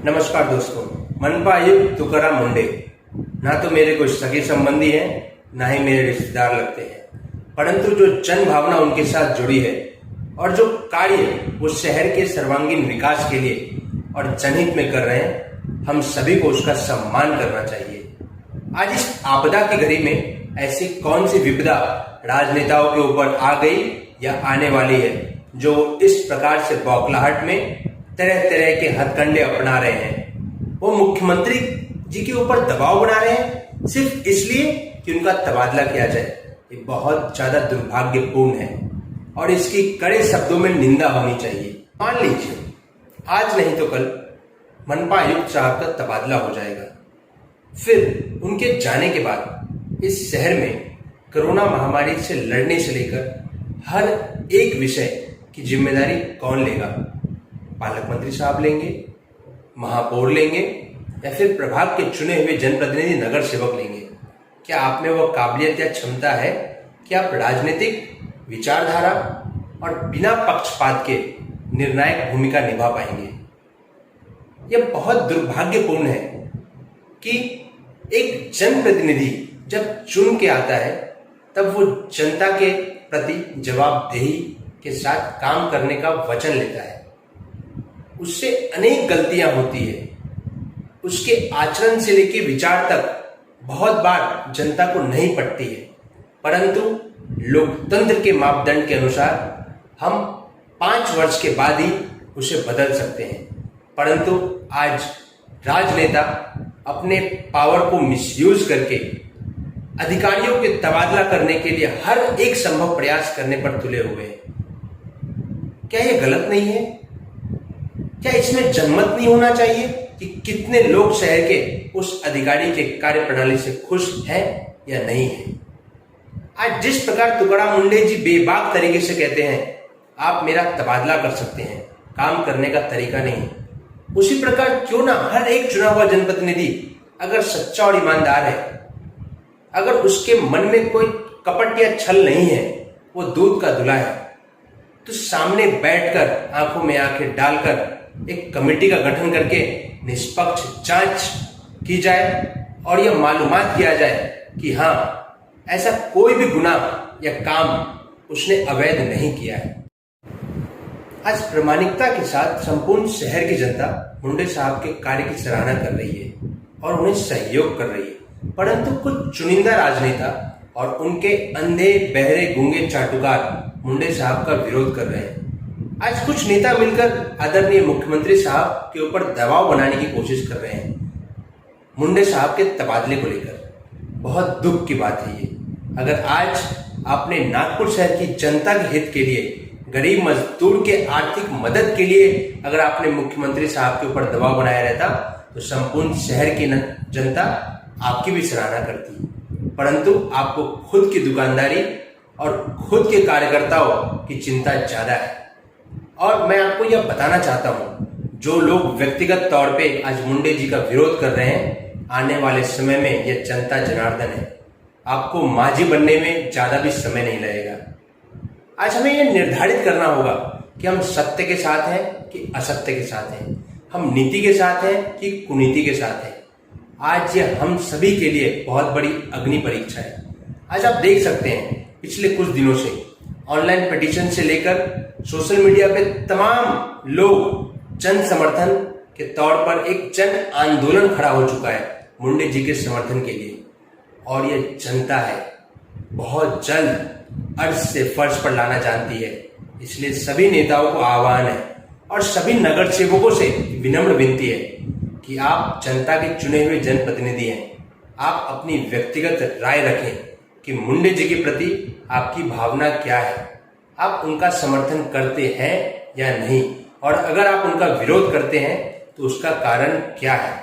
नमस्कार दोस्तों। मनपा आयुक्त तुकाराम मुंडे ना तो मेरे कोई सगे संबंधी हैं, ना ही मेरे रिश्तेदार लगते हैं, परंतु जो जन भावना उनके साथ जुड़ी है और जो कार्य वो शहर के सर्वांगीण विकास के लिए और जनहित में कर रहे हैं, हम सभी को उसका सम्मान करना चाहिए। आज इस आपदा की घड़ी में ऐसी कौन सी विपदा राजनेताओं के ऊपर आ गई या आने वाली है जो इस प्रकार से बौखलाहट में तरह तरह के हथकंडे अपना रहे हैं। वो मुख्यमंत्री जी के ऊपर दबाव बना रहे हैं सिर्फ इसलिए कि उनका तबादला किया जाए। ये बहुत ज्यादा दुर्भाग्यपूर्ण है और इसकी कड़े शब्दों में निंदा होनी चाहिए। मान लीजिए आज नहीं तो कल मनपा आयुक्त साहब का तबादला हो जाएगा, फिर उनके जाने के बाद इस शहर में कोरोना महामारी से लड़ने से लेकर हर एक विषय की जिम्मेदारी कौन लेगा? पालक मंत्री साहब लेंगे, महापौर लेंगे या फिर प्रभाग के चुने हुए जनप्रतिनिधि नगर सेवक लेंगे? क्या आप में वह काबिलियत या क्षमता है कि आप राजनीतिक विचारधारा और बिना पक्षपात के निर्णायक भूमिका निभा पाएंगे? यह बहुत दुर्भाग्यपूर्ण है कि एक जनप्रतिनिधि जब चुन के आता है तब वो जनता के प्रति जवाबदेही के साथ काम करने का वचन लेता है। उससे अनेक गलतियां होती है, उसके आचरण से लेकर विचार तक बहुत बार जनता को नहीं पटती है, परंतु लोकतंत्र के मापदंड के अनुसार हम 5 वर्ष के बाद ही उसे बदल सकते हैं। परंतु आज राजनेता अपने पावर को मिसयूज करके अधिकारियों के तबादला करने के लिए हर एक संभव प्रयास करने पर तुले हुए हैं। क्या यह गलत नहीं है? क्या इसमें जनमत नहीं होना चाहिए कि कितने लोग शहर के उस अधिकारी के कार्य प्रणाली से खुश हैं या नहीं है? आज जिस प्रकार तुकाराम मुंडे जी बेबाक तरीके से कहते हैं आप मेरा तबादला कर सकते हैं, काम करने का तरीका नहीं, उसी प्रकार क्यों ना हर एक चुना हुआ जनप्रतिनिधि अगर सच्चा और ईमानदार है, अगर उसके मन में कोई कपट या छल नहीं है, वो दूध का धुला है, तो सामने बैठकर आंखों में आंखें डालकर एक कमेटी का गठन करके निष्पक्ष जांच की जाए और यह मालूमात किया जाए कि हाँ, ऐसा कोई भी गुनाह या काम उसने अवैध नहीं किया है। आज प्रामाणिकता के साथ संपूर्ण शहर की जनता मुंडे साहब के कार्य की सराहना कर रही है और उन्हें सहयोग कर रही है, परंतु कुछ चुनिंदा राजनेता और उनके अंधे बहरे गूंगे चाटुकार मुंडे साहब का विरोध कर रहे हैं। आज कुछ नेता मिलकर आदरणीय मुख्यमंत्री साहब के ऊपर दबाव बनाने की कोशिश कर रहे हैं मुंडे साहब के तबादले को लेकर। बहुत दुख की बात है ये। अगर आज आपने नागपुर शहर की जनता के हित के लिए, गरीब मजदूर के आर्थिक मदद के लिए अगर आपने मुख्यमंत्री साहब के ऊपर दबाव बनाया रहता तो संपूर्ण शहर की जनता आपकी भी सराहना करती, परंतु आपको खुद की दुकानदारी और खुद के कार्यकर्ताओं की चिंता ज्यादा है। और मैं आपको यह बताना चाहता हूं, जो लोग व्यक्तिगत तौर पे आज मुंडे जी का विरोध कर रहे हैं, आने वाले समय में यह जनता जनार्दन है, आपको मांझी बनने में ज्यादा भी समय नहीं लगेगा। आज हमें यह निर्धारित करना होगा कि हम सत्य के साथ हैं कि असत्य के साथ हैं, हम नीति के साथ हैं कि कुनीति के साथ हैं। आज यह हम सभी के लिए बहुत बड़ी अग्नि परीक्षा है। आज आप देख सकते हैं पिछले कुछ दिनों से ऑनलाइन पिटीशन से लेकर सोशल मीडिया पे तमाम लोग जन समर्थन के तौर पर एक जन आंदोलन खड़ा हो चुका है मुंडे जी के समर्थन के लिए, और ये जनता है बहुत जल्द अर्श से फर्श पर लाना जानती है। इसलिए सभी नेताओं को आह्वान है और सभी नगर सेवकों से विनम्र विनती है कि आप जनता के चुने हुए जनप्रतिनिधि हैं, आप अपनी व्यक्तिगत राय रखें कि मुंडे जी के प्रति आपकी भावना क्या है, आप उनका समर्थन करते हैं या नहीं, और अगर आप उनका विरोध करते हैं तो उसका कारण क्या है।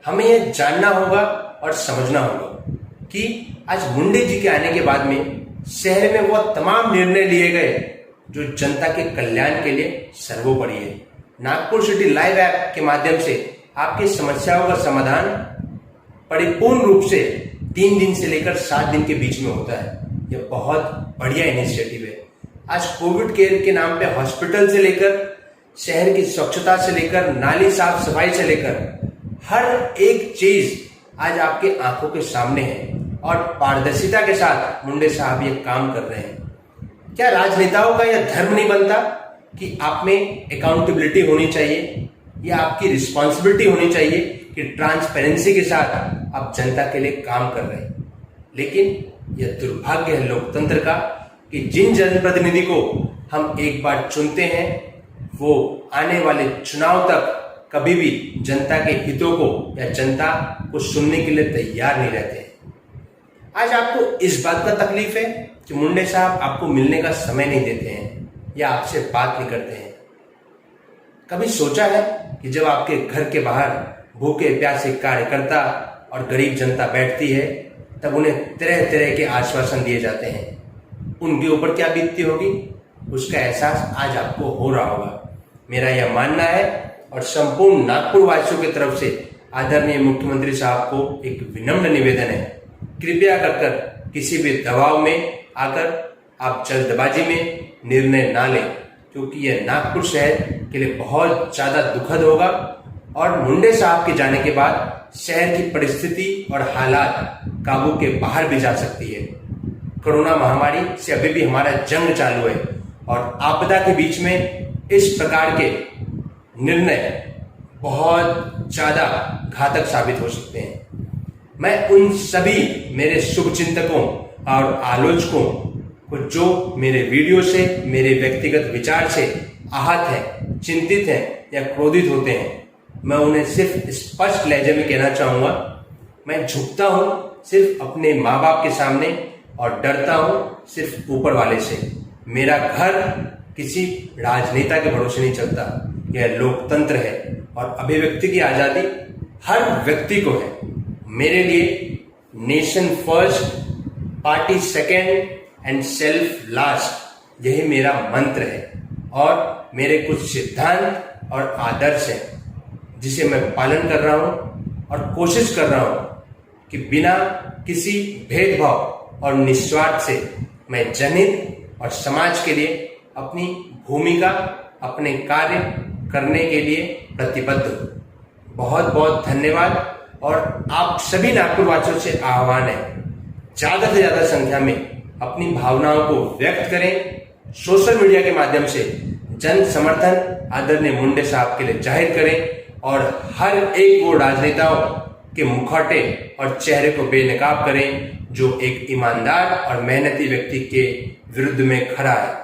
हमें यह जानना होगा और समझना होगा कि आज मुंडे जी के आने के बाद में शहर में वह तमाम निर्णय लिए गए जो जनता के कल्याण के लिए सर्वोपरि है। नागपुर सिटी लाइव ऐप के माध्यम से आपकी समस्याओं का समाधान परिपूर्ण रूप से 3 दिन से लेकर 7 दिन के बीच में होता है। यह बहुत बढ़िया इनिशिएटिव है। आज कोविड केयर के नाम पे हॉस्पिटल से लेकर शहर की स्वच्छता से लेकर नाली साफ सफाई से लेकर हर एक चीज आज आपके आंखों के सामने है और पारदर्शिता के साथ मुंडे साहब ये काम कर रहे हैं। क्या राजनेताओं का यह धर्म नहीं बनता कि आप में अकाउंटेबिलिटी होनी चाहिए, या आपकी रिस्पॉन्सिबिलिटी होनी चाहिए कि ट्रांसपेरेंसी के साथ आप जनता के लिए काम कर रहे हैं? लेकिन यह दुर्भाग्य है लोकतंत्र का कि जिन जनप्रतिनिधि को हम एक बार चुनते हैं वो आने वाले चुनाव तक कभी भी जनता के हितों को या जनता को सुनने के लिए तैयार नहीं रहते हैं। आज आपको इस बात का तकलीफ है कि मुंडे साहब आपको मिलने का समय नहीं देते हैं या आपसे बात नहीं करते हैं। कभी सोचा है कि जब आपके घर के बाहर भूखे प्यासे कार्यकर्ता और गरीब जनता बैठती है तब उन्हें तरह तरह के आश्वासन दिए जाते हैं, उनके ऊपर क्या बीतती होगी उसका एहसास आज आपको हो रहा होगा। मेरा यह मानना है और संपूर्ण नागपुर वासियों की तरफ से आदरणीय मुख्यमंत्री साहब को एक विनम्र निवेदन है, कृपया कर किसी भी दबाव में आकर आप जल्दबाजी में निर्णय ना लें, क्योंकि यह नागपुर शहर के लिए बहुत ज्यादा दुखद होगा और मुंडे साहब के जाने के बाद शहर की परिस्थिति और हालात काबू के बाहर भी जा सकती है। कोरोना महामारी से अभी भी हमारा जंग चालू है और आपदा के बीच में इस प्रकार के निर्णय बहुत ज्यादा घातक साबित हो सकते हैं। मैं उन सभी मेरे शुभचिंतकों और आलोचकों को जो मेरे वीडियो से, मेरे व्यक्तिगत विचार से आहत हैं, चिंतित हैं या क्रोधित होते हैं, मैं उन्हें सिर्फ स्पष्ट लहजे में कहना चाहूंगा, मैं झुकता हूं सिर्फ अपने माँ बाप के सामने और डरता हूं सिर्फ ऊपर वाले से। मेरा घर किसी राजनेता के भरोसे नहीं चलता। यह लोकतंत्र है और अभिव्यक्ति की आजादी हर व्यक्ति को है। मेरे लिए nation first, party second and self last, यही मेरा मंत्र है और मेरे कुछ सिद्धांत और आदर्श हैं जिसे मैं पालन कर रहा हूं और कोशिश कर रहा हूं कि बिना किसी भेदभाव और निस्वार्थ से मैं जनहित और समाज के लिए अपनी भूमिका, अपने कार्य करने के लिए प्रतिबद्ध हूं। बहुत बहुत धन्यवाद और आप सभी नागपुर वासियों से आह्वान है, ज्यादा से ज्यादा संख्या में अपनी भावनाओं को व्यक्त करें, सोशल मीडिया के माध्यम से जन समर्थन आदरणीय मुंडे साहब के लिए जाहिर करें और हर एक वो राजनेताओं के मुखौटे और चेहरे को बेनकाब करें जो एक ईमानदार और मेहनती व्यक्ति के विरुद्ध में खड़ा है।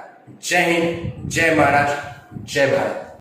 जय हिंद, जय महाराष्ट्र, जय भारत।